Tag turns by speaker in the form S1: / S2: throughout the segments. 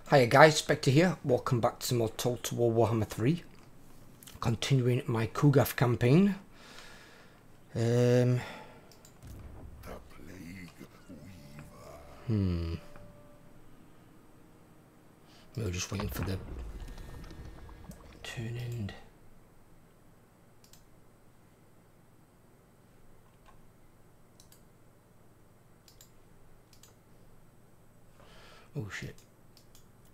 S1: Hiya guys, Spectre here. Welcome back to some more Total War Warhammer 3. Continuing my Kugath campaign. We were just waiting for the turn end. Oh shit.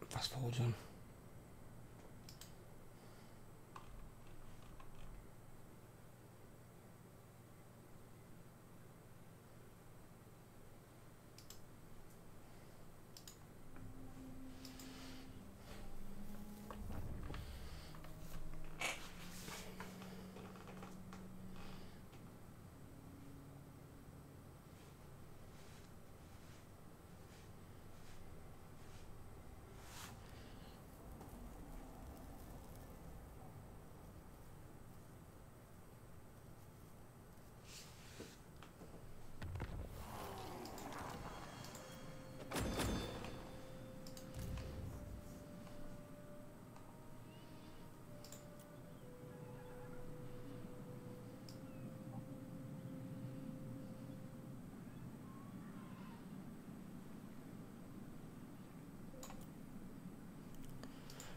S1: Fast forwards on.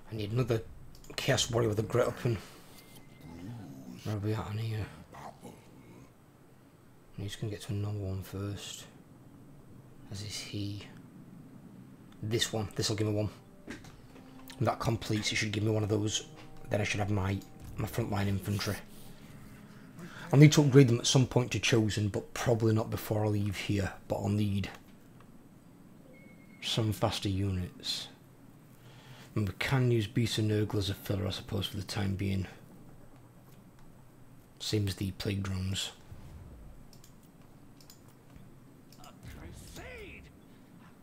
S1: I need another Chaos Warrior with a great weapon. Where are we at on here? He's going to get to another one first. As is he. This one. This will give me one. When that completes, it should give me one of those. Then I should have my frontline infantry. I'll need to upgrade them at some point to Chosen, but probably not before I leave here. But I'll need some faster units. And we can use Beast and Nurgle as a filler, I suppose, for the time being. Same as the plague drones.
S2: A crusade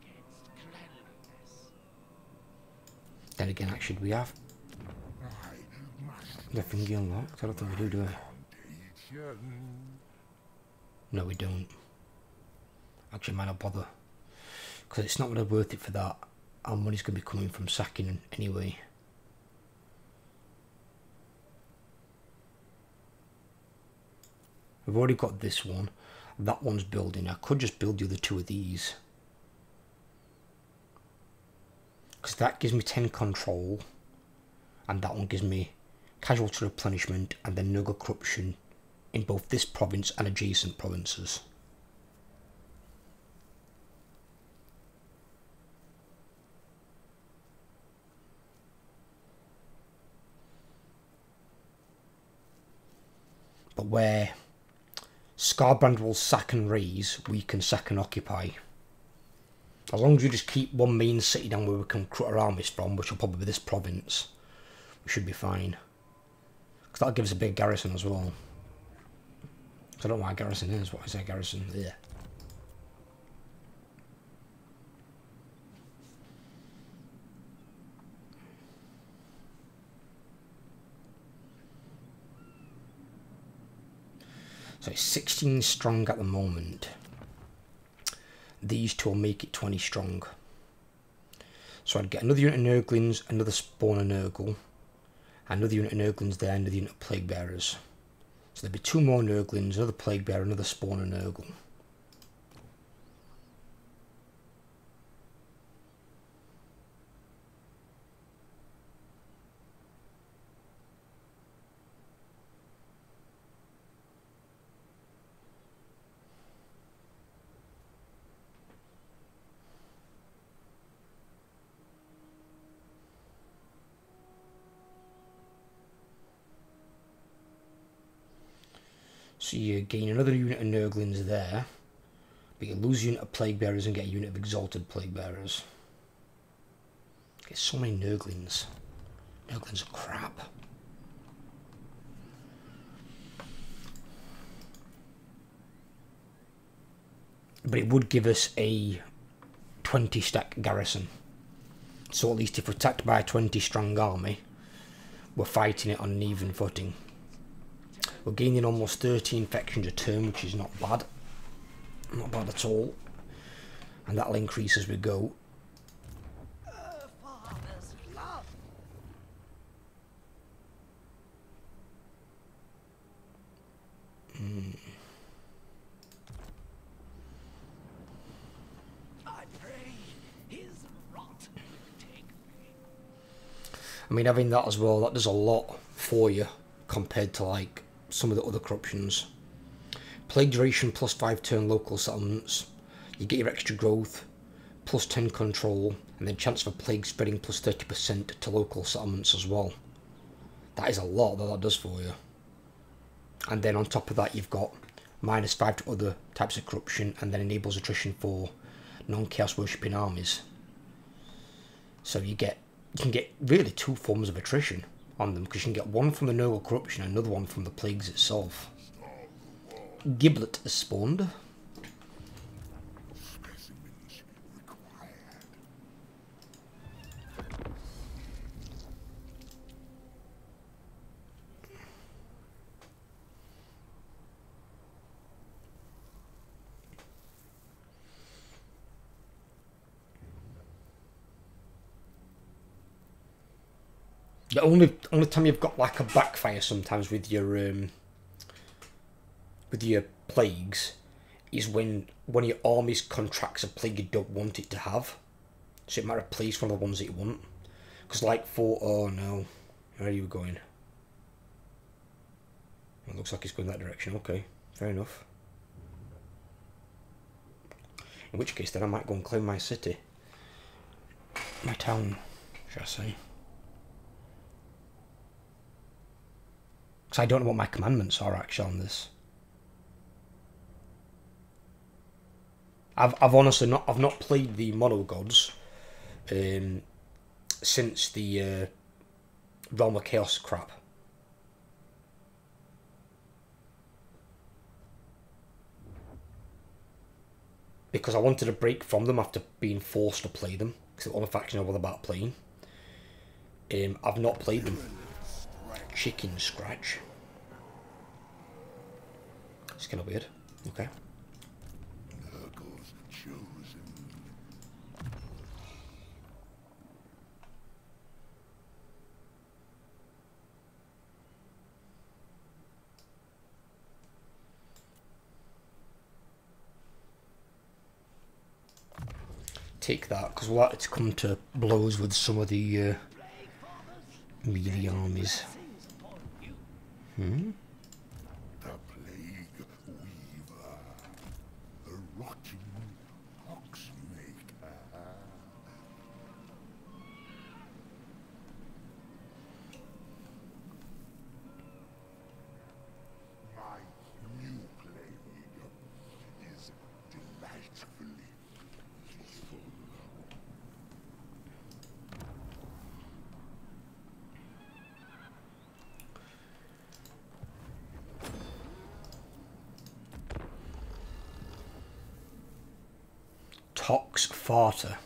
S2: against cleanliness.
S1: Then again, actually, we have the thingy unlocked. I don't think we do we? No, we don't. Actually, might not bother. Because it's not really worth it for that. Our money's going to be coming from sacking anyway. We've already got this one. That one's building. I could just build the other two of these. Because that gives me 10 control. And that one gives me casualty replenishment and then Nurgle corruption in both this province and adjacent provinces. But where Scarbrand will sack and raise, we can sack and occupy. As long as we just keep one main city down where we can recruit our armies from, which will probably be this province, we should be fine. Because that'll give us a big garrison as well. So I don't know what a garrison is. What is a garrison? Yeah. So it's 16 strong at the moment. These two will make it 20 strong. So I'd get another unit of Nurglings, another spawn of Nurgle, another unit of Nurglings there, another unit of Plague Bearers. So there'd be 2 more Nurglings, another Plague Bearer, another spawn of Nurgle. So you gain another unit of Nurglings there, but you lose a unit of Plague Bearers and get a unit of Exalted Plague Bearers. Get so many Nurglings. Nurglings are crap. But it would give us a 20 stack garrison. So at least if we're attacked by a 20 strong army, we're fighting it on an even footing. We're gaining almost 30 infections a turn, which is not bad. Not bad at all. And that'll increase as we go. I mean, having that as well, that does a lot for you compared to like some of the other corruptions. Plague duration plus 5 turn local settlements. You get your extra growth, plus 10 control, and then chance of a plague spreading plus 30% to local settlements as well. That is a lot that does for you. And then on top of that, you've got minus 5 to other types of corruption, and then enables attrition for non-chaos worshipping armies. So you can get really 2 forms of attrition on them, because you can get one from the Nurgle corruption and another one from the plagues itself. Giblet has spawned. The only time you've got like a backfire sometimes with your plagues is when one of your armies contracts a plague you don't want it to have. So it might replace one of the ones that you want. Because like for... oh no. Where are you going? It looks like it's going that direction. Okay, fair enough. In which case then I might go and claim my city. My town, should I say. Because I don't know what my commandments are actually on this. I've honestly not played the Mono Gods since the Realm of Chaos crap. Because I wanted a break from them after being forced to play them. Because the only faction I was about playing. I've not played them. Chicken scratch. It's kind of weird. Okay.
S3: Nurgle's chosen.
S1: Take that, because we'll have to come to blows with some of the melee armies. Hmm?
S3: The plague weaver. The rotting oxmaker. My new plague is delightfully peaceful.
S1: Tox Farter.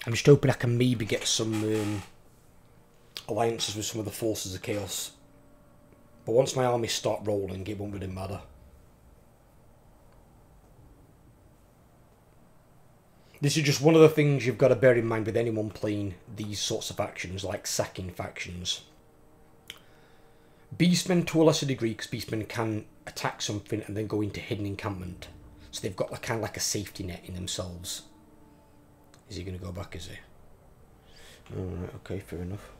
S1: I'm just hoping I can maybe get some alliances with some of the forces of chaos. But once my armies start rolling, it won't really matter. This is just one of the things you've got to bear in mind with anyone playing these sorts of factions, like sacking factions. Beastmen to a lesser degree, because beastmen can attack something and then go into hidden encampment. So they've got kind of like a safety net in themselves. Is he going to go back, is he? Alright, okay, fair enough.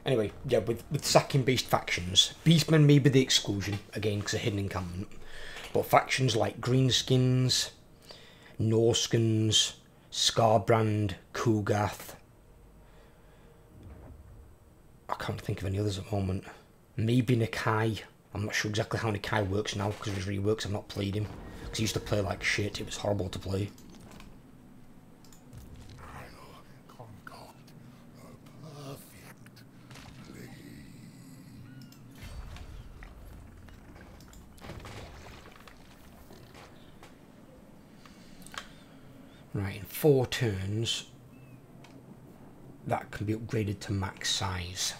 S1: Anyway, yeah, with sacking based factions, beastmen may be the exclusion again because of hidden encampment, but factions like greenskins, Norskins, Scarbrand, Kugath, I can't think of any others at the moment. Maybe Nakai. I'm not sure exactly how Nakai works now because of his reworks. I've not played him because he used to play like shit. It was horrible to play. Right, in 4 turns, that can be upgraded to max size.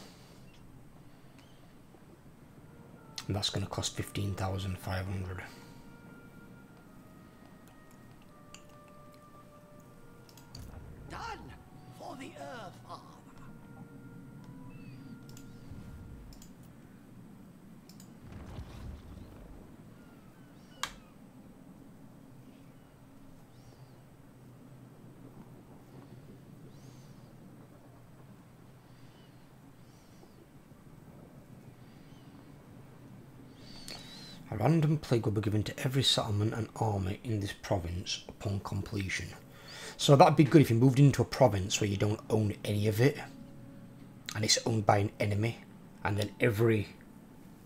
S1: And that's going to cost 15,500.
S2: Done for the Earth, Father.
S1: A random plague will be given to every settlement and army in this province upon completion. So that'd be good if you moved into a province where you don't own any of it, and it's owned by an enemy, and then every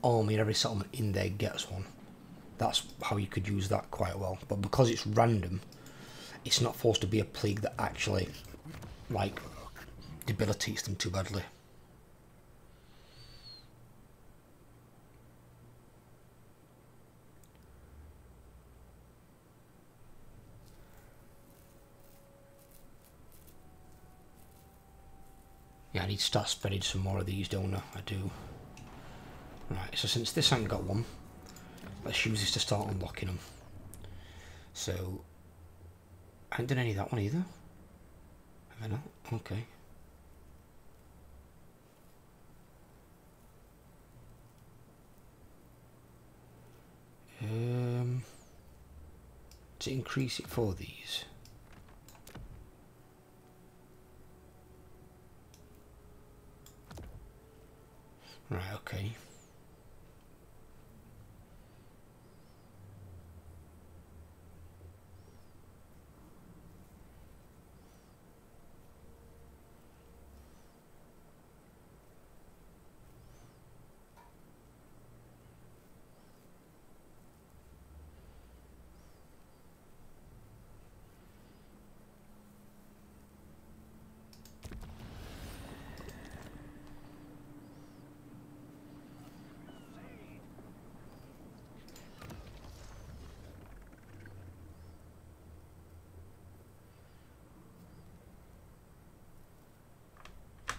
S1: army and every settlement in there gets one. That's how you could use that quite well. But because it's random, it's not forced to be a plague that actually, like, debilitates them too badly. Yeah, I need to start spreading some more of these, don't I? I do. Right, so since this ain't got one, let's use this to start unlocking them. So, I haven't done any of that one either. Have I not? Okay. To increase it for these. Right, okay.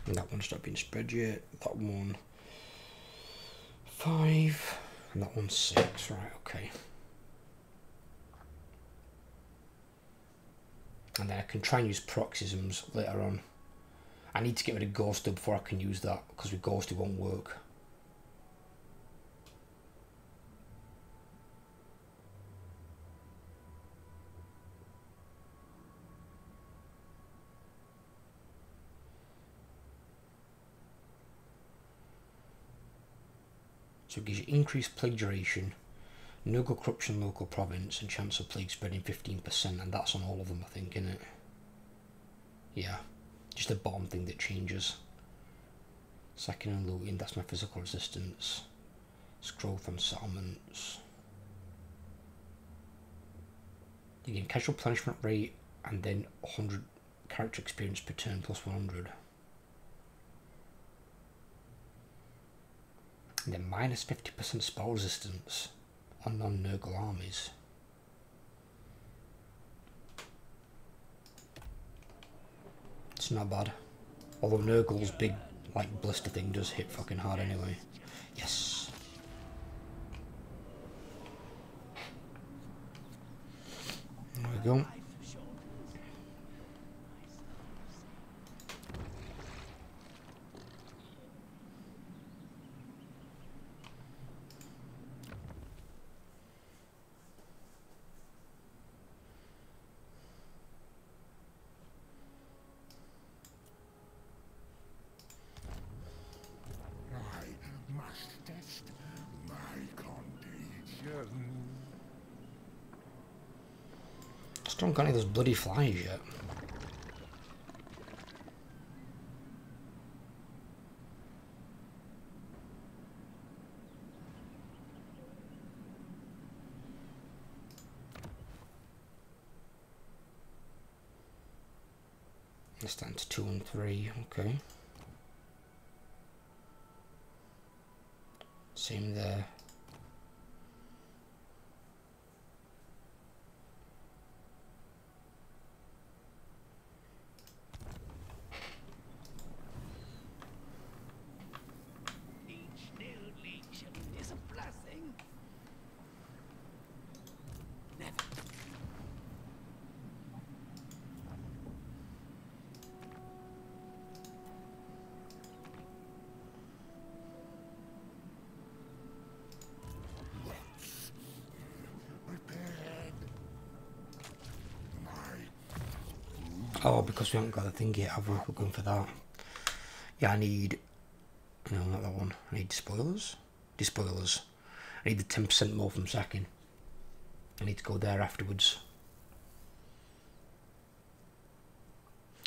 S1: And that one's not been spread yet. That one 5, and that one's 6. Right, okay. And then I can try and use paroxysms later on. I need to get rid of ghosted before I can use that, because with ghosted it won't work. So it gives you increased plague duration, Nurgle corruption local province, and chance of plague spreading 15%, and that's on all of them, I think, isn't it? Yeah, just the bottom thing that changes. Sacking and looting, that's my physical resistance. Scroll from settlements. You gain casual punishment rate, and then 100 character experience per turn plus 100. And then minus 50% spell resistance on non-Nurgle armies. It's not bad. Although Nurgle's big, like, blister thing does hit fucking hard anyway. Yes. There we go. Still haven't got any of those bloody flies yet. It's down to 2 and 3, okay. Same there. because we haven't got the thing yet, have we? We're going for that. Yeah, I need... No, not that one. I need despoilers. Despoilers. I need the 10% more from sacking. I need to go there afterwards.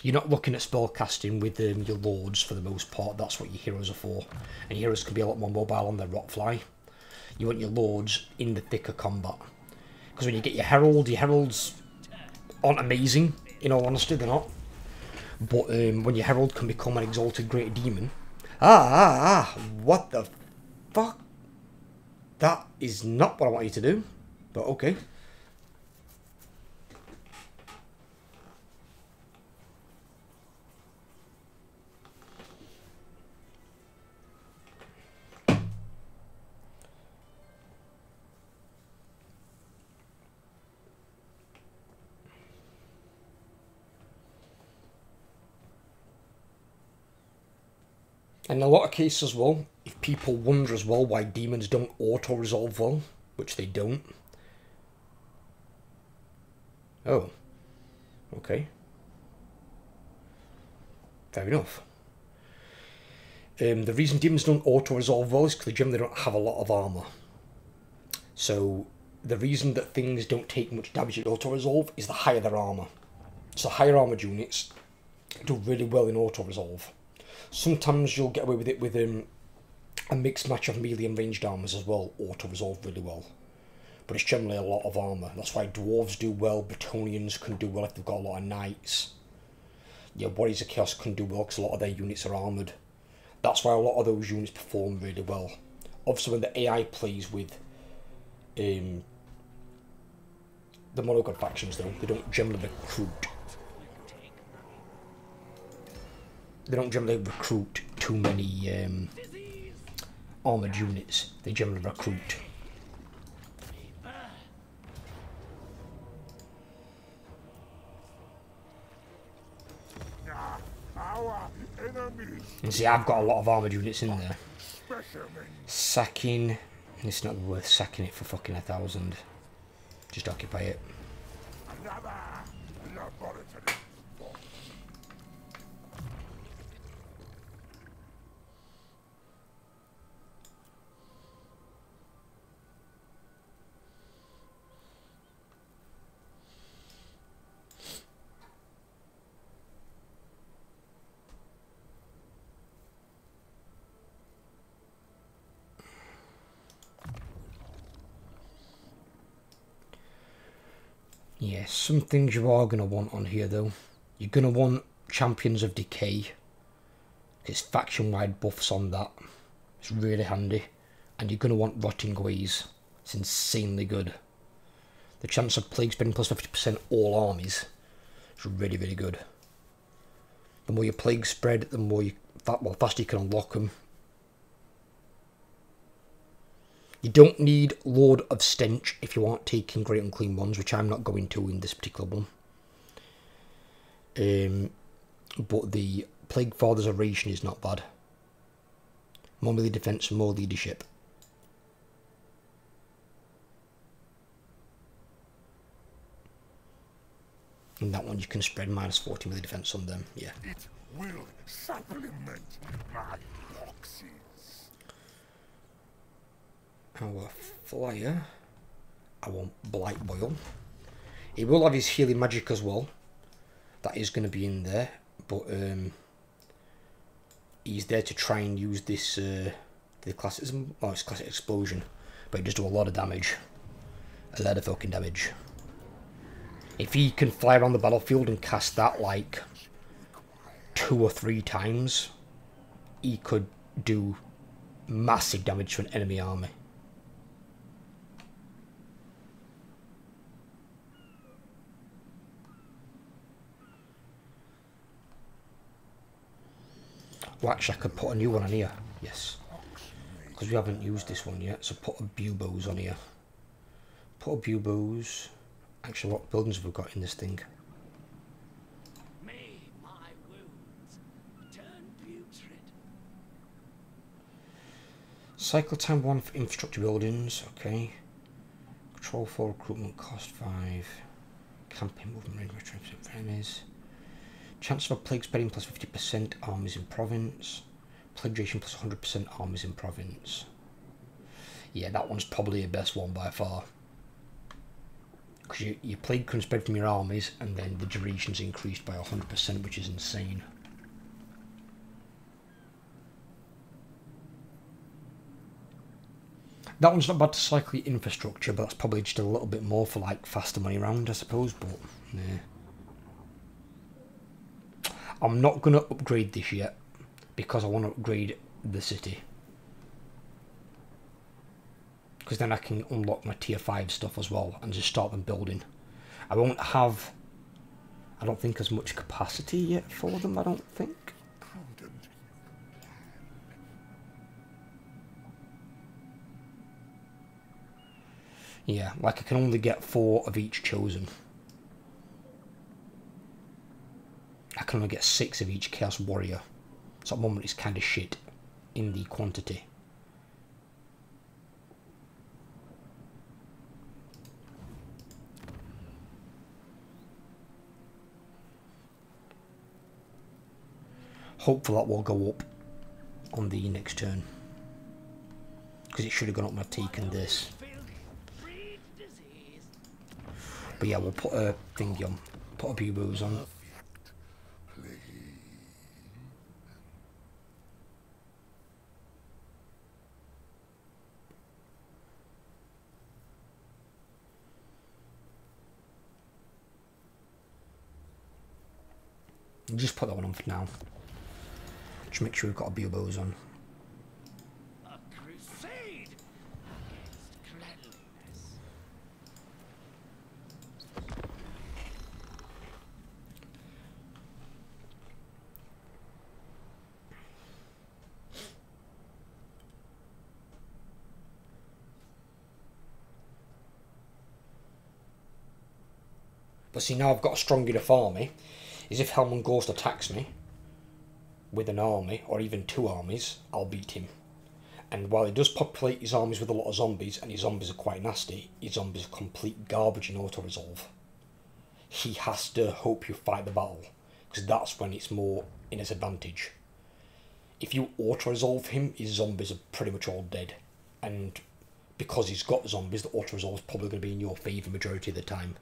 S1: You're not looking at spellcasting with your lords for the most part. That's what your heroes are for. And your heroes can be a lot more mobile on their rotfly. You want your lords in the thicker combat. Because when you get your heralds aren't amazing, in all honesty, they're not. But when your herald can become an exalted great demon... what the fuck? That is not what I want you to do. But okay. And in a lot of cases as well, if people wonder as well why demons don't auto-resolve well, which they don't. Oh. Okay. Fair enough. The reason demons don't auto-resolve well is because they generally don't have a lot of armour. So, the reason that things don't take much damage at auto-resolve is the higher their armour. So higher armoured units do really well in auto-resolve. Sometimes you'll get away with it with a mixed match of melee and ranged armours as well, auto-resolve really well. But it's generally a lot of armour. That's why dwarves do well, Bretonnians can do well if they've got a lot of knights. Yeah, Warriors of Chaos can do well because a lot of their units are armoured. That's why a lot of those units perform really well. Obviously when the AI plays with the monogod factions though, they don't generally recruit. They don't generally recruit too many armoured units. They generally recruit. And see, I've got a lot of armoured units in there. Sacking. It's not worth sacking it for fucking 1,000. Just occupy it. Yeah, some things you are going to want on here though. You're going to want Champions of Decay. It's faction-wide buffs on that. It's really handy. And you're going to want Rotting Ways. It's insanely good. The chance of Plague spreading plus 50% all armies is really, really good. The more your Plague spread, the more faster you can unlock them. You don't need Lord of Stench if you aren't taking Great Unclean Ones, which I'm not going to in this particular one. But the Plague Father's Oration is not bad. More melee defense and more leadership. And that one you can spread minus 40 melee defense on them, yeah.
S3: It will supplement my boxes.
S1: Our flyer, I want Blight Boil. He will have his healing magic as well. That is going to be in there, but he's there to try and use this the classicism. Oh, it's classic explosion, but he does do a lot of damage, a lot of fucking damage. If he can fly around the battlefield and cast that like 2 or 3 times, he could do massive damage to an enemy army. Well, actually, I could put a new one on here. Yes. Because we haven't used this one yet. So put a Buboes on here. Put a Buboes. Actually, what buildings have we got in this thing?
S2: May my wounds turn putrid.
S1: Cycle time 1 for infrastructure buildings. Okay. Control 4, recruitment cost 5. Campaign movement range, retribution for enemies. Chance of a plague spreading plus 50% armies in province. Plague duration plus 100% armies in province. Yeah, that one's probably the best one by far. Because your plague can spread from your armies, and then the duration's increased by 100%, which is insane. That one's not bad to cycle your infrastructure, but that's probably just a little bit more for like faster money round, I suppose, but yeah. I'm not going to upgrade this yet, because I want to upgrade the city. Because then I can unlock my tier 5 stuff as well, and just start them building. I won't have, I don't think, as much capacity yet for them, I don't think. Yeah, like I can only get 4 of each chosen. I can only get 6 of each Chaos Warrior. So at the moment it's kind of shit in the quantity. Hopefully that will go up on the next turn. Because it should have gone up when I've taken this. But yeah, we'll put a thingy on. Put a buboes on. Just put that one on for now. Just make sure we've got a buboes on.
S2: A crusade against cleanliness.
S1: But see, now I've got a strong enough army, is if Helmund Ghost attacks me with an army, or even 2 armies, I'll beat him. And while he does populate his armies with a lot of zombies, and his zombies are quite nasty, his zombies are complete garbage in auto-resolve. He has to hope you fight the battle, because that's when it's more in his advantage. If you auto-resolve him, his zombies are pretty much all dead. And because he's got zombies, the auto-resolve is probably going to be in your favour majority of the time.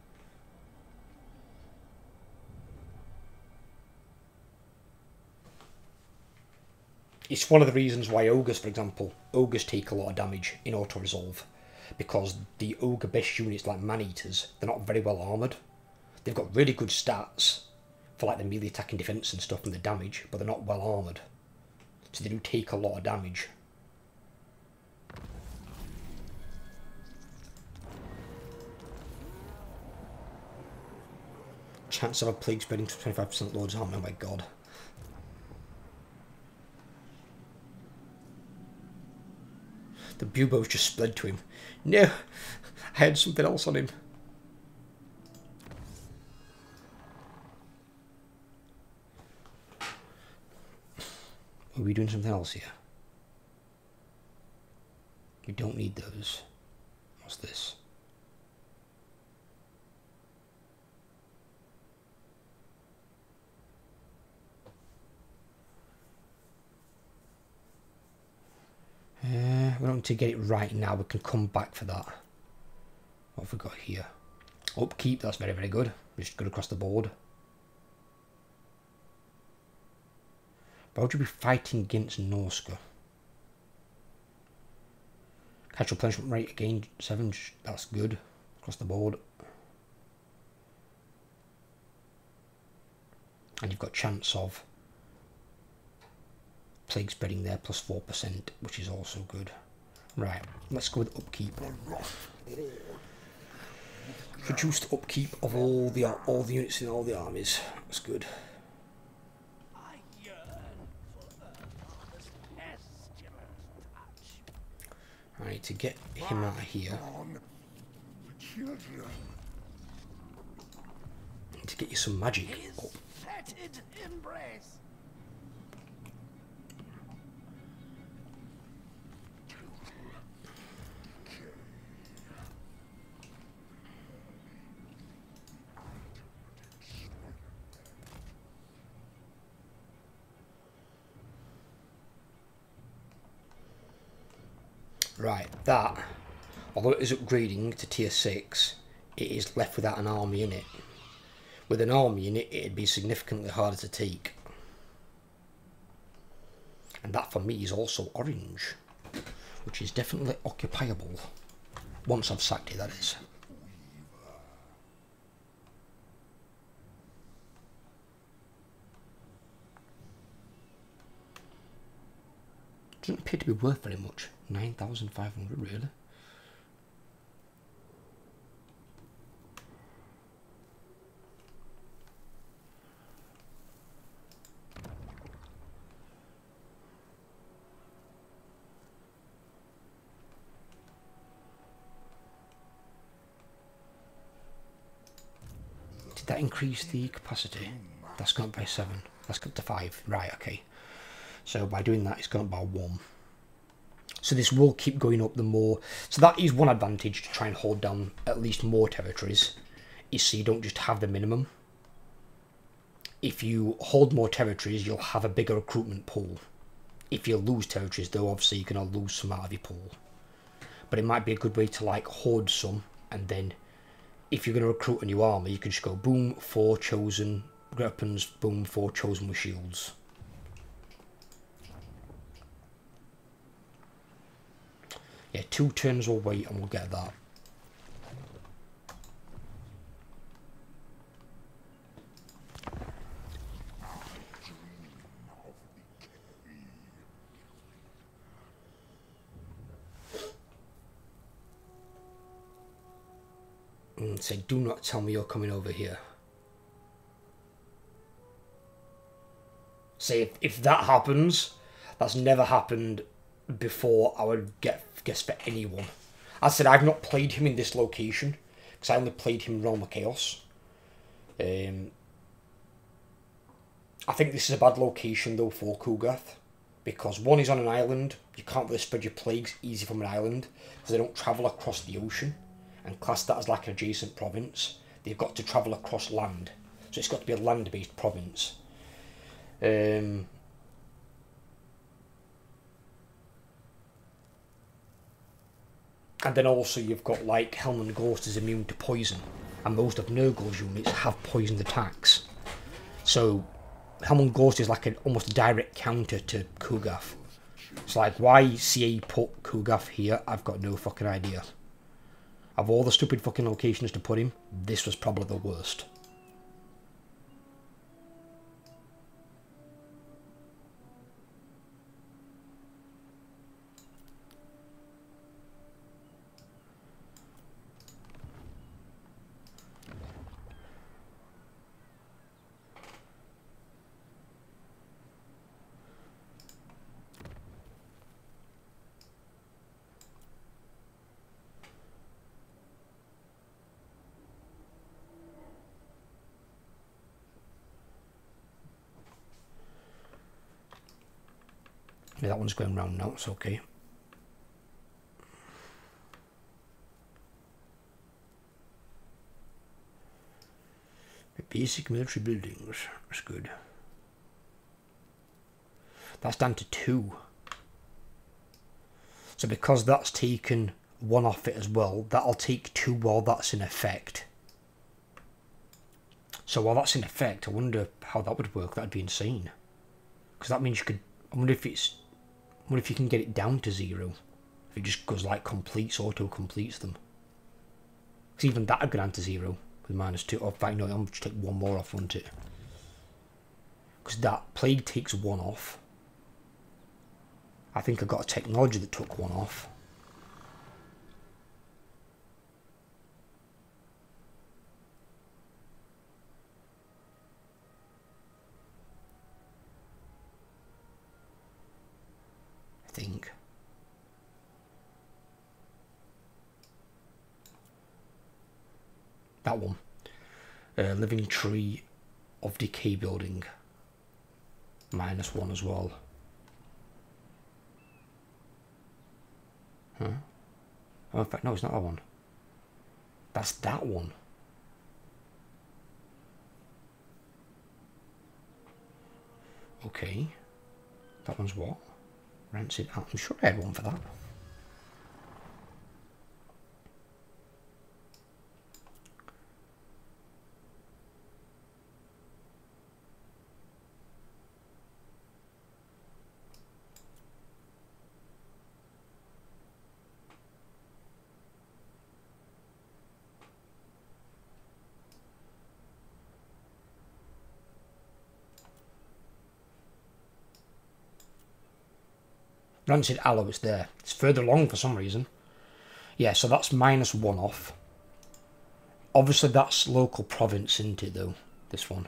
S1: It's one of the reasons why ogres, for example, ogres take a lot of damage in auto-resolve. Because the ogre best units like man-eaters, they're not very well armoured. They've got really good stats for like the melee attack and defence and stuff and the damage, but they're not well armoured. So they do take a lot of damage. Chance of a plague spreading to 25% loads army, oh my god. The buboes just spread to him. No, I had something else on him. Are we doing something else here? We don't need those. What's this? We don't need to get it right now. We can come back for that. What have we got here? Upkeep, that's very, very good. Just good across the board. Why would you be fighting against Norska? Catch replenishment rate again, 7, that's good. Across the board. And you've got chance of plague spreading there, plus 4%, which is also good. Right, let's go with upkeep. Reduced upkeep of all the units in all the armies. That's good.
S2: I yearn for Earth's pestilent touch.
S1: I need to get him out of here.
S3: Children.
S1: I need to get you some magic
S2: His
S1: up.
S2: fetid embrace.
S1: Right, that, although it is upgrading to tier 6, it is left without an army in it. With an army in it, it'd be significantly harder to take. And that for me is also orange, which is definitely occupiable. Once I've sacked it, that is. Doesn't appear to be worth very much. 9,500, really? Did that increase the capacity? That's gone up by 7. That's gone up to 5. Right, okay. So by doing that, it's gone up by 1. So this will keep going up the more. So that is one advantage to try and hold down at least more territories, is so you don't just have the minimum. If you hold more territories, you'll have a bigger recruitment pool. If you lose territories, though, obviously you're going to lose some out of your pool. But it might be a good way to like hoard some, and then if you're going to recruit a new army, you can just go boom, 4 chosen weapons, boom, 4 chosen with shields. Yeah, 2 turns will wait and we'll get that. And say, do not tell me you're coming over here. Say, if that happens, that's never happened before, I would guess for anyone. As I said, I've not played him in this location, because I only played him in Realm of Chaos. I think this is a bad location, though, for Kugath, because one is on an island. You can't really spread your plagues easy from an island, because they don't travel across the ocean, and class that as like an adjacent province. They've got to travel across land, so it's got to be a land-based province. And then also you've got like Helm and Ghost is immune to poison, and most of Nurgle's units have poisoned attacks. So Helm and Ghost is like almost a direct counter to Kugath. It's like, why CA put Kugath here? I've got no fucking idea. Of all the stupid fucking locations to put him, this was probably the worst. Yeah, that one's going round now, it's okay. Basic military buildings, that's good. That's down to 2. So because that's taken 1 off it as well, that'll take 2 while that's in effect. So while that's in effect, I wonder how that would work. That'd be insane. Because that means you could, I wonder if you can get it down to 0. If it just goes like completes, auto-completes them. Because even that would go down to 0 with -2. Oh, in fact, no, I'll just take 1 more off, won't it? Because that plague takes 1 off. I think I got a technology that took 1 off. I think. That one. Living Tree of Decay building. -1 as well. Huh? Oh, in fact, no, it's not that one. That's that one. Okay. That one's what? Rancid. I'm sure I had one for that. Rancid Aloe, it's there. It's further along for some reason. Yeah, so that's -1 off. Obviously that's local province, isn't it, though? This one.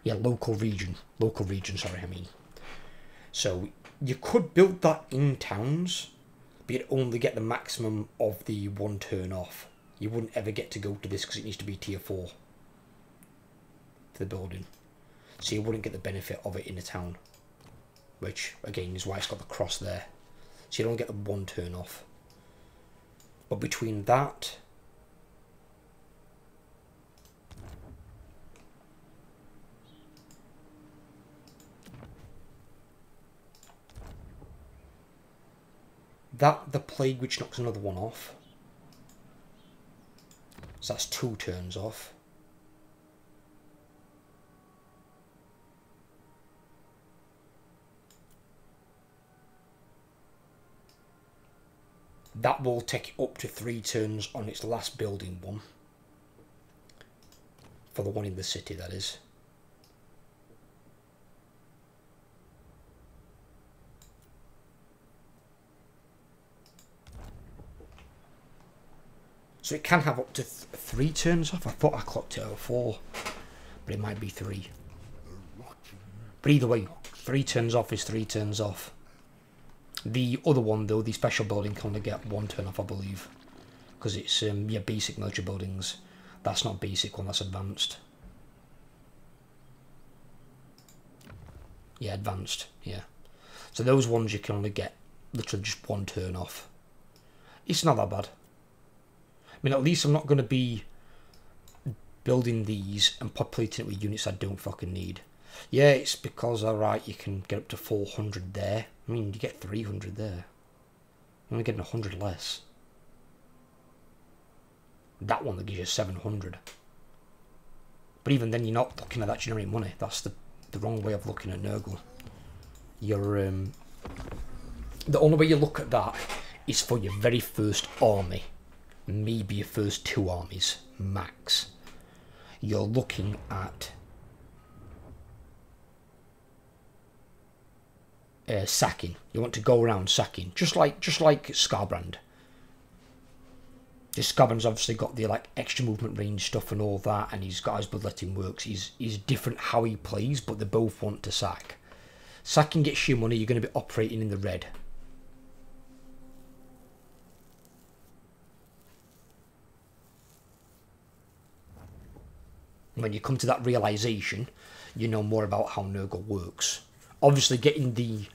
S1: Yeah, local region. Local region, sorry, I mean. So, you could build that in towns, but you'd only get the maximum of the 1 turn off. You wouldn't ever get to go to this because it needs to be tier 4 for the building. So you wouldn't get the benefit of it in a town. Which, again, is why it's got the cross there. So you don't get the 1 turn off. But between that... That, the Plague, which knocks another 1 off. So that's 2 turns off. That will take it up to 3 turns on its last building one. For the one in the city, that is. So it can have up to 3 turns off. I thought I clocked it at 4. But it might be 3. But either way, 3 turns off is 3 turns off. The other one, though, the special building, can only get 1 turn off, I believe. Because it's, yeah, basic military buildings. That's not basic one, that's advanced. Yeah, advanced, yeah. So those ones you can only get literally just 1 turn off. It's not that bad. I mean, at least I'm not going to be building these and populating it with units I don't fucking need. Yeah, it's because, alright, you can get up to 400 there. I mean, you get 300 there. You're only getting 100 less. That one that gives you 700. But even then, you're not looking at that generating money. That's the wrong way of looking at Nurgle. You're, the only way you look at that is for your very first army. Maybe your first 2 armies, max. You're looking at sacking. You want to go around sacking, just like Scarbrand. This Scarbrand's obviously got the like extra movement range stuff and all that, and he's got his bloodletting works. He's different how he plays, but they both want to sack. Sacking gets you money. You're going to be operating in the red. When you come to that realization, you know more about how Nurgle works. Obviously, getting the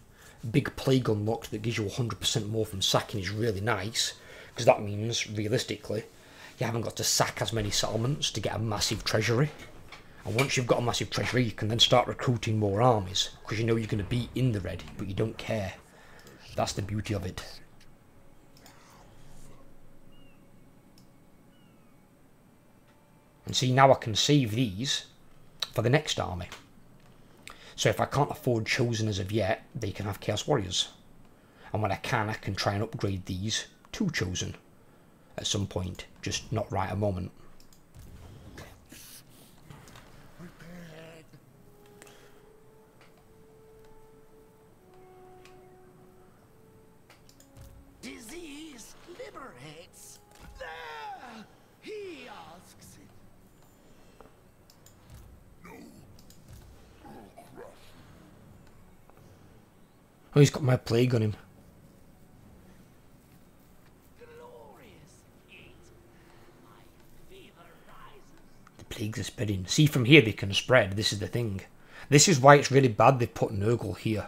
S1: big plague unlocked that gives you 100% more from sacking is really nice, because that means, realistically, you haven't got to sack as many settlements to get a massive treasury. And once you've got a massive treasury, you can then start recruiting more armies, because you know you're going to be in the red, but you don't care. That's the beauty of it. And see, now I can save these for the next army. So if I can't afford Chosen as of yet, they can have Chaos Warriors. And when I can try and upgrade these to Chosen at some point, just not right at the moment.
S2: Disease liberates. There, he asks it.
S1: Oh, he's got my plague on him.
S2: Glorious heat. My fever rises.
S1: The plagues are spreading. See, from here they can spread. This is the thing. This is why it's really bad they've put Nurgle here.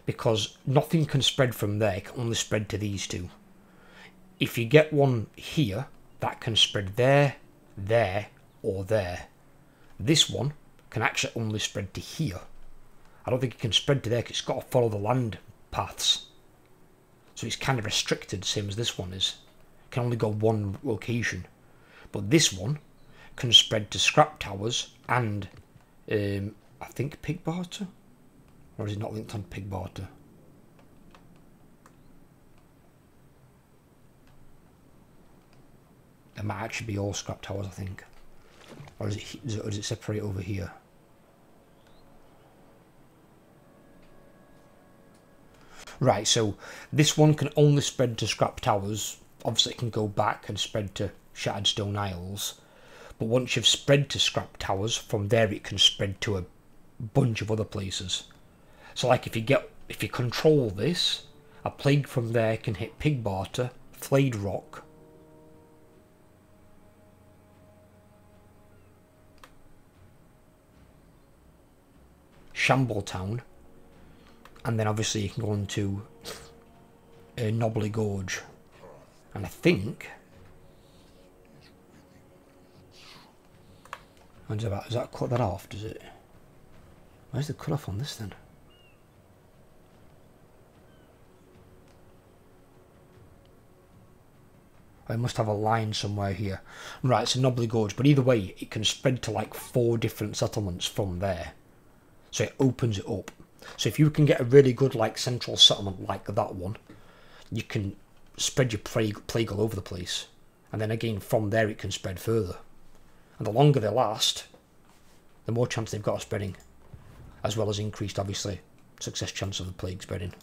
S1: Because nothing can spread from there. It can only spread to these two. If you get one here, that can spread there, there, or there. This one can actually only spread to here. I don't think it can spread to there because it's got to follow the land paths. So it's kind of restricted, same as this one is. It can only go one location. But this one can spread to scrap towers and, I think, pig barter? Or is it not linked on pig barter? It might actually be all scrap towers, I think. Or is it separate over here? Right, so this one can only spread to scrap towers. Obviously, it can go back and spread to shattered stone isles. But once you've spread to scrap towers, from there it can spread to a bunch of other places. So, like if you control this, a plague from there can hit Pig Barter, Flayed Rock, Shambletown, and then obviously you can go on to Knobbly Gorge. And I think... Does that cut that off, does it? Where's the cut off on this then? I must have a line somewhere here. Right, it's a Knobbly Gorge, but either way, it can spread to like 4 different settlements from there. So it opens it up. So if you can get a really good like central settlement like that one, you can spread your plague all over the place. And then again, from there it can spread further. And the longer they last, the more chance they've got of spreading. As well as increased, obviously, success chance of the plague spreading.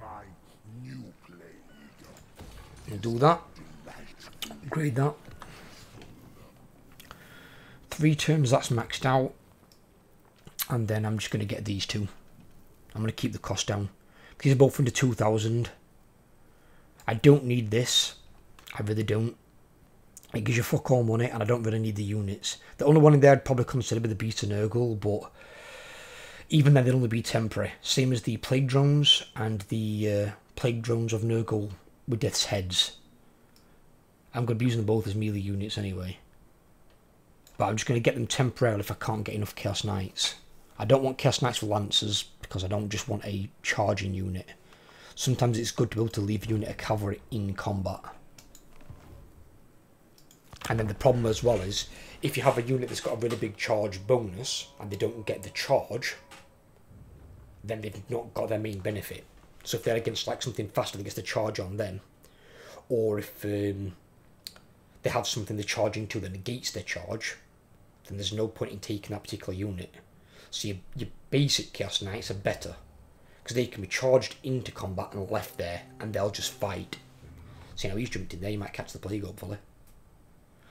S3: My new plague.
S1: We'll do that. Upgrade that. 3 turns, that's maxed out. And then I'm just going to get these 2. I'm going to keep the cost down. These are both under 2,000. I don't need this. I really don't. It gives you fuck all money, and I don't really need the units. The only one in there I'd probably consider be the Beast of Nurgle, but even then they'd only be temporary. Same as the Plague Drones and the Plague Drones of Nurgle with Death's Heads. I'm going to be using them both as melee units anyway. But I'm just going to get them temporarily if I can't get enough Chaos Knights. I don't want Chaos Knights with Lancers, because I don't just want a charging unit. Sometimes it's good to be able to leave a unit of cavalry in combat. And then the problem as well is, if you have a unit that's got a really big charge bonus, and they don't get the charge, then they've not got their main benefit. So if they're against like something faster that gets the charge on them, or if they have something they're charging to that negates their charge, then there's no point in taking that particular unit. So your basic Chaos Knights are better, because they can be charged into combat and left there, and they'll just fight. See, now he's jumped in there, you might catch the plague hopefully.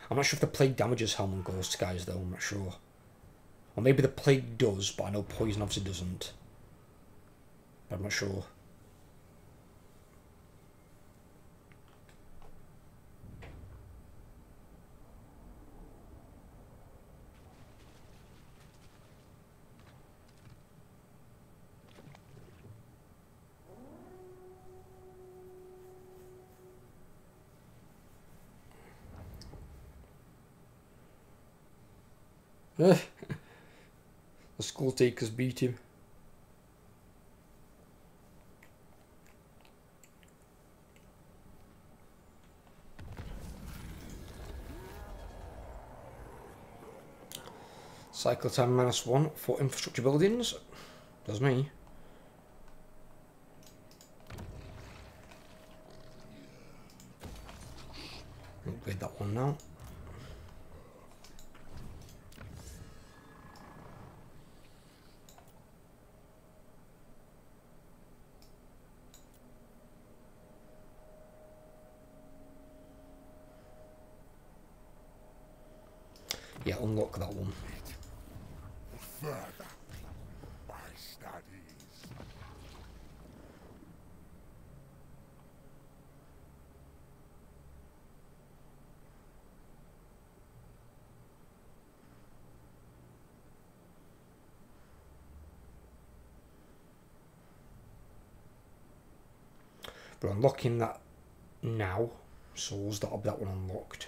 S1: I'm not sure if the plague damages Helm and Ghost guys though, I'm not sure. Or maybe the plague does, but I know poison obviously doesn't. But I'm not sure. The Skull Takers beat him. Cycle time -1 for infrastructure buildings. Does me. Upgrade that one now. Yeah, unlock that one.
S3: Further, my studies.
S1: We're unlocking that now. Souls, that'll be that one unlocked.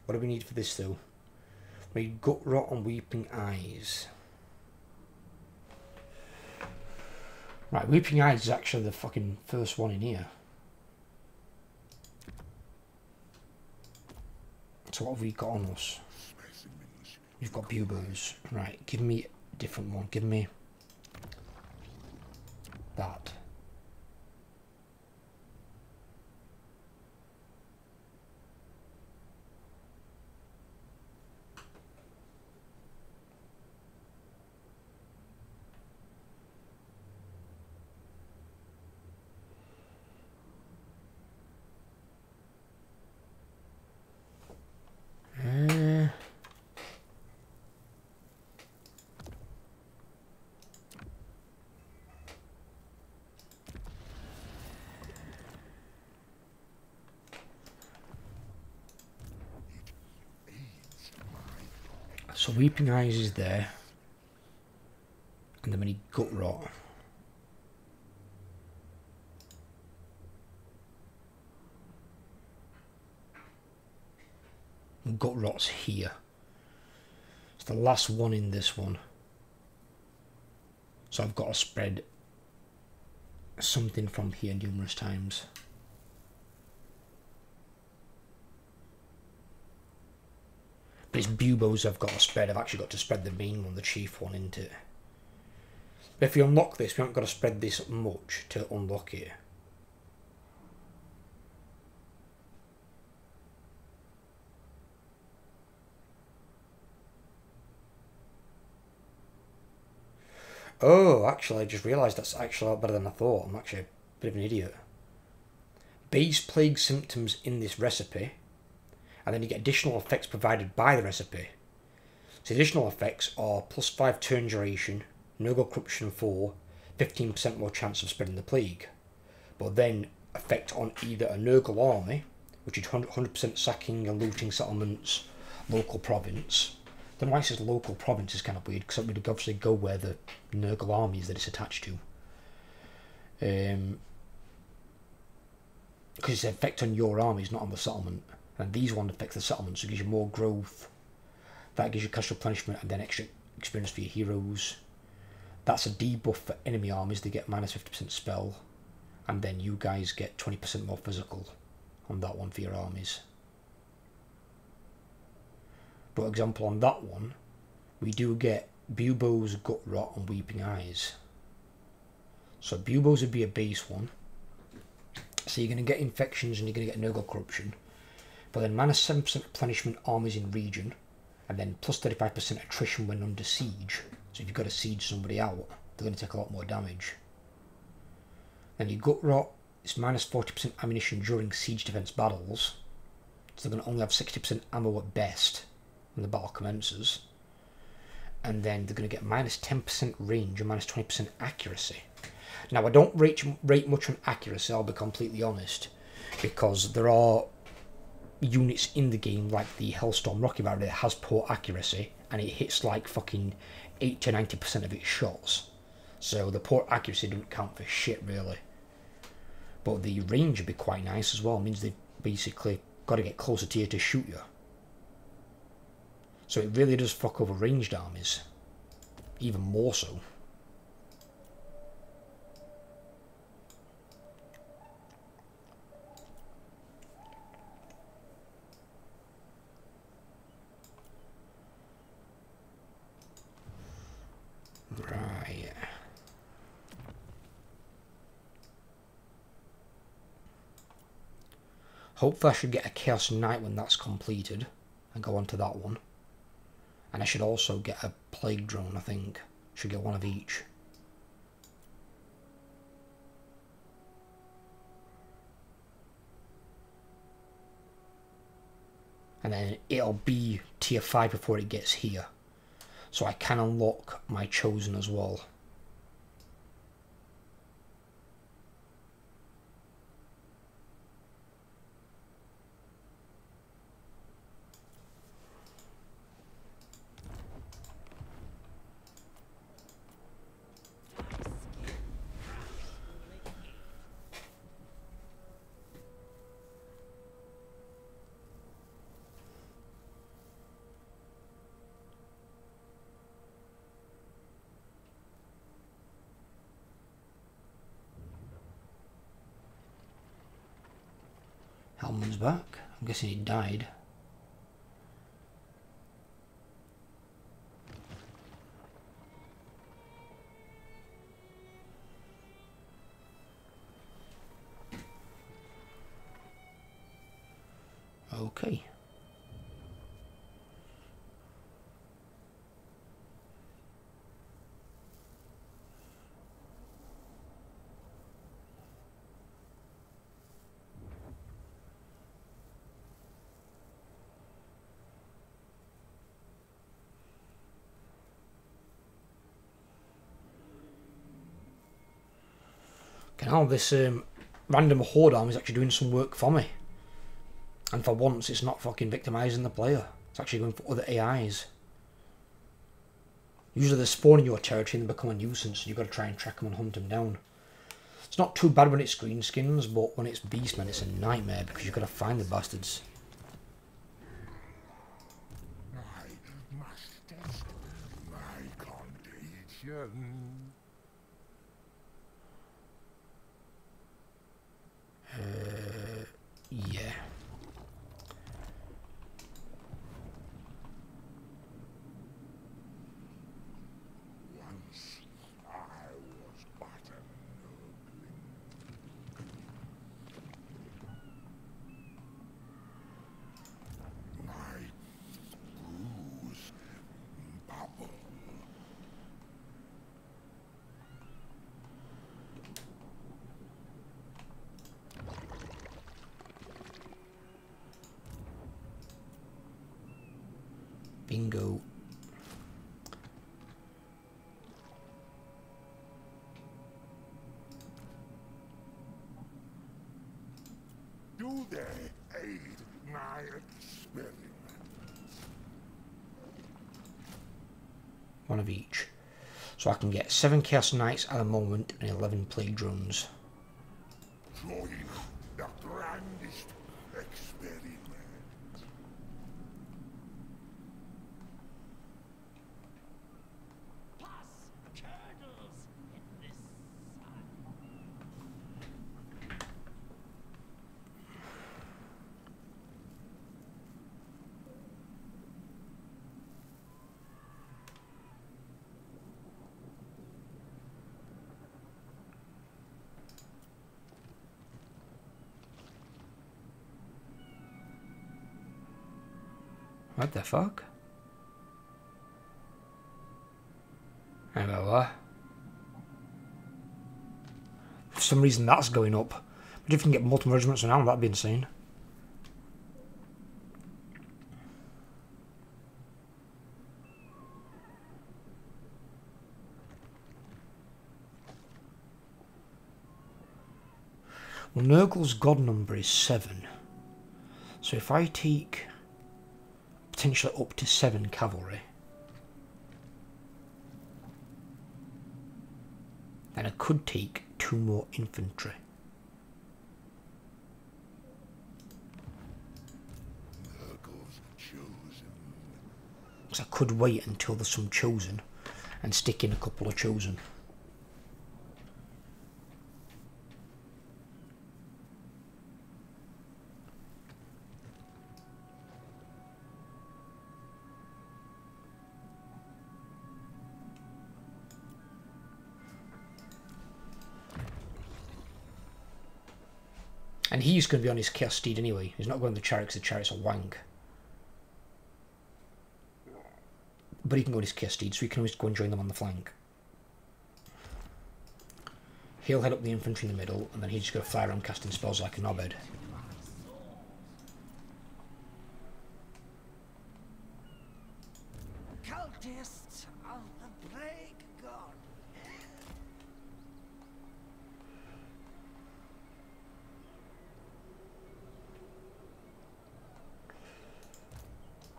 S1: What do we need for this though? We need Gut Rot and Weeping Eyes. Right, Weeping Eyes is actually the fucking first one in here. So what have we got on us? We've got Buboes. Right, give me a different one. Give me that. So Weeping Eyes is there. And then we need Gut Rot. And Gut Rot's here. It's the last one in this one. So I've got to spread something from here numerous times. But it's buboes I've got to spread. I've actually got to spread the main one, the chief one, into it. But if we unlock this, we haven't got to spread this much to unlock it. Oh, actually, I just realised that's actually a lot better than I thought. I'm actually a bit of an idiot. Base plague symptoms in this recipe, and then you get additional effects provided by the recipe. So additional effects are +5 turn duration, Nurgle corruption 4, 15% more chance of spreading the plague. But then effect on either a Nurgle army, which is 100% sacking and looting settlements, local province. Then why it says local province is kind of weird, because it would obviously go where the Nurgle army is that it's attached to. Because it's an effect on your armies, not on the settlement. And these ones affect the settlement, so it gives you more growth. That gives you cash replenishment and then extra experience for your heroes. That's a debuff for enemy armies, they get minus 50% spell. And then you guys get 20% more physical on that one for your armies. For example, on that one, we do get buboes, Gut Rot, and Weeping Eyes. So buboes would be a base one. So you're going to get infections and you're going to get Nurgle corruption. But then minus 7% replenishment armies in region, and then plus 35% attrition when under siege. So if you've got to siege somebody out, they're going to take a lot more damage. Then your Gut Rot is minus 40% ammunition during siege defense battles. So they're going to only have 60% ammo at best when the battle commences. And then they're going to get minus 10% range and minus 20% accuracy. Now I don't rate much on accuracy, I'll be completely honest, because there are units in the game like the Hellstorm Rocket Barrier that has poor accuracy and it hits like fucking 80 to 90% of its shots. So the poor accuracy doesn't count for shit really. But the range would be quite nice as well, it means they've basically got to get closer to you to shoot you. So it really does fuck over ranged armies, even more so. Right. Hopefully I should get a Chaos Knight when that's completed and go on to that one. And I should also get a Plague Drone, I think. Should get one of each. And then it'll be tier 5 before it gets here. So I can unlock my Chosen as well. Hellman's back. I'm guessing he died. Okay. Now this random horde arm is actually doing some work for me. And for once it's not fucking victimising the player. It's actually going for other AIs. Usually they spawn in your territory and they become a nuisance, and you've got to try and track them and hunt them down. It's not too bad when it's greenskins, but when it's beastmen it's a nightmare because you've got to find the bastards.
S3: I must test my contagion.
S1: Yeah.
S3: Once I was but a nobling. My bruise bubble.
S1: Bingo.
S3: Do they aid my experiment?
S1: One of each. So I can get 7 Chaos Knights at the moment and 11 Plague Drones.
S3: Join the grandest experiment.
S2: Plus turtles in this sun.
S1: What the fuck? Hello. For some reason that's going up. But if you can get multiple regiments around, that'd be insane. Well, Nurgle's god number is 7. So if I take potentially up to 7 cavalry, then I could take 2 more infantry.
S3: Nurgle's chosen.
S1: So I could wait until there's some chosen and stick in a couple of chosen. And he's going to be on his Chaos Steed anyway. He's not going to the chariot because the chariot's a wank. But he can go on his Chaos Steed, so he can always go and join them on the flank. He'll head up the infantry in the middle, and then he's just going to fly around casting spells like a knobhead.
S2: Cultists of the plague god.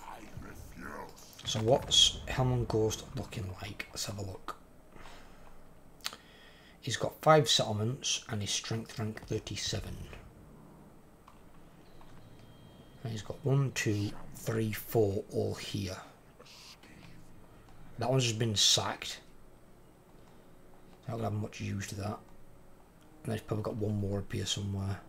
S3: I refuse.
S1: So what's Helmand Ghost looking like? Let's have a look. He's got 5 settlements and his strength rank 37. And he's got 1, 2, 3, 4 all here. That one's just been sacked. I don't have much use to that. And then he's probably got 1 more up here somewhere.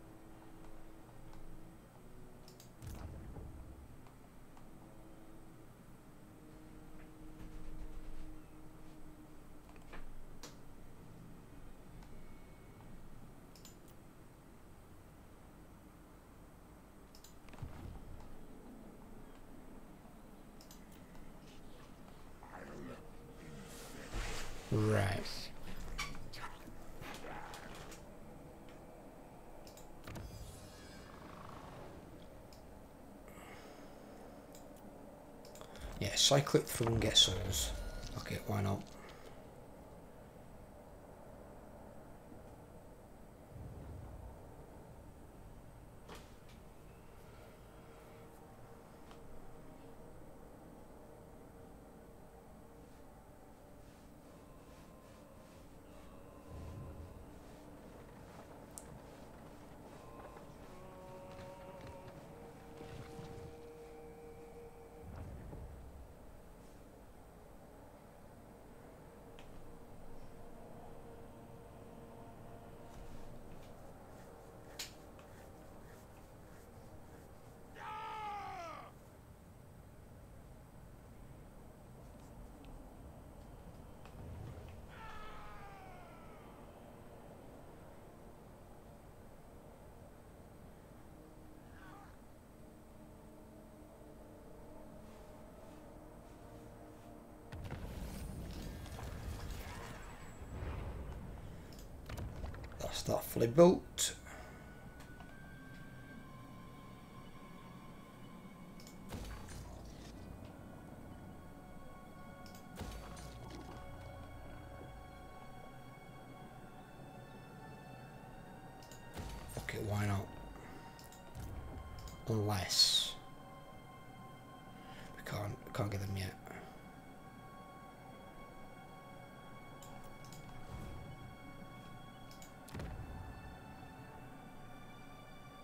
S1: Right. Yeah, cycle it through and get souls. Okay, why not? that fully built. Fuck it, why not? Unless we can't get them yet.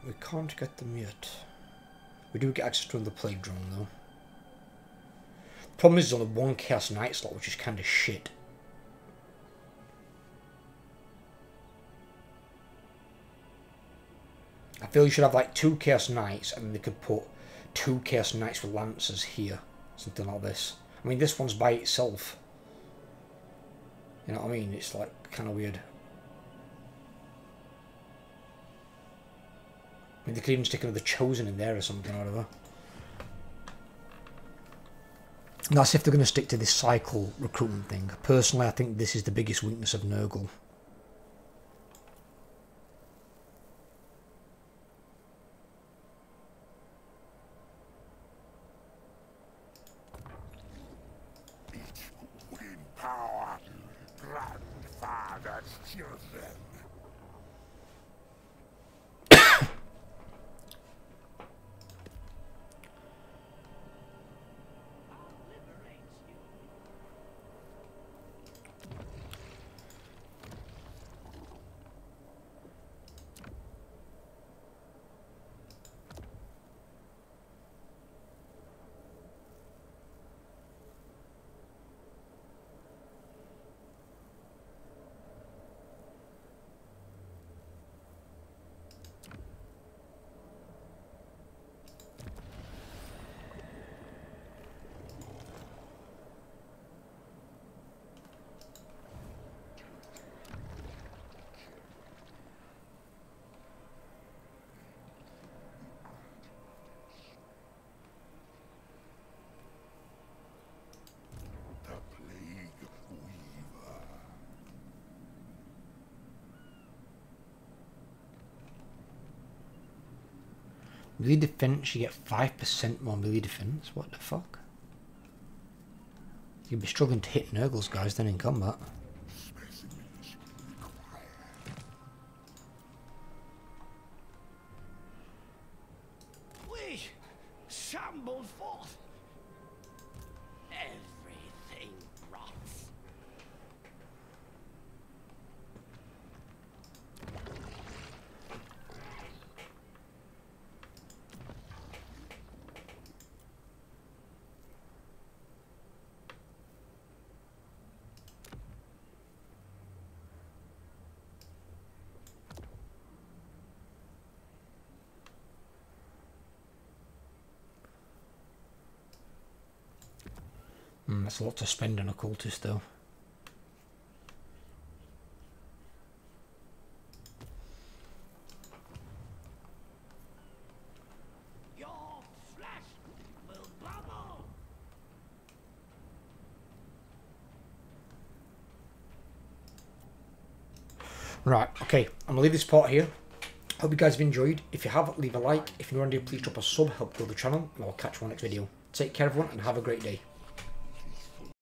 S1: We can't get them yet. We do get access to the plague drone though. Problem is there's only one Chaos Knight slot, which is kind of shit. I feel you should have like 2 Chaos Knights and then they could put 2 Chaos Knights with Lancers here. Something like this. I mean, this one's by itself. You know what I mean? It's like kind of weird. I mean, they could even stick another Chosen in there or something or whatever. And that's if they're going to stick to this cycle recruitment thing. Personally, I think this is the biggest weakness of Nurgle.
S3: Power, grandfather's children.
S1: Melee defense, you get 5% more melee defense. What the fuck? You'd be struggling to hit Nurgle's guys then in combat.
S2: We shambled forth. Everything rots.
S1: That's a lot to spend on a cultist though.
S2: Your flesh will bubble.
S1: Right, okay, I'm gonna leave this part here. Hope you guys have enjoyed. If you have, leave a like. If you're new, please drop a sub, help grow the channel, and I'll catch you on the next video. Take care everyone and have a great day.